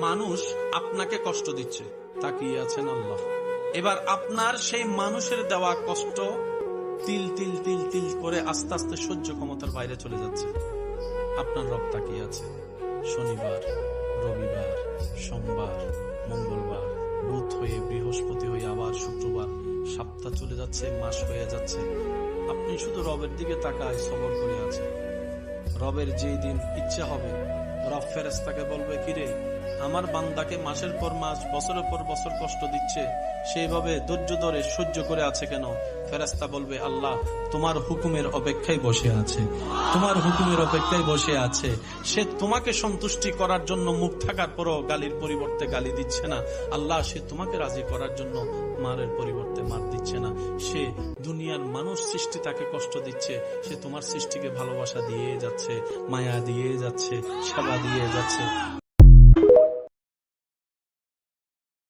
মানুষ আপনাকে কষ্ট দিচ্ছে, তাকিয়ে আছেন আল্লাহ। এবার আপনার সেই মানুষের দেওয়া কষ্ট তিল তিল তিল তিল করে আস্তে আস্তে সহ্য ক্ষমতার বাইরে চলে যাচ্ছে। আপনার রব তাকিয়ে আছে। শনিবার, রবিবার, সোমবার, মঙ্গলবার, বুধ হয়ে বৃহস্পতি হয়ে আবার শুক্রবার, সপ্তাহ চলে যাচ্ছে, মাস হয়ে যাচ্ছে। আপনি শুধু রবের দিকে তাকায় সবর করে আছে। রবের যেই দিন ইচ্ছা হবে, রব ফেরেশতাকে বলবে, কিরে আমার বান্দাকে মাসের পর মাস, বছরের পর বছর কষ্ট দিচ্ছে, সেইভাবে ধৈর্য ধরে সহ্য করে আছে কেন? ফেরেশতা বলবে, আল্লাহ তোমার হুকুমের অপেক্ষায় বসে আছে, তোমার হুকুমের অপেক্ষায় বসে আছে। সে তোমাকে সন্তুষ্টি করার জন্য মুখ থাকার পরও গালির পরিবর্তে গালি দিচ্ছে না। আল্লাহ সে তোমাকে রাজি করার জন্য মারের পরিবর্তে মার দিচ্ছে না। সে দুনিয়ার মানুষ সৃষ্টি তাকে কষ্ট দিচ্ছে, সে তোমার সৃষ্টিকে ভালোবাসা দিয়ে যাচ্ছে, মায়া দিয়ে যাচ্ছে, সেবা দিয়ে যাচ্ছে।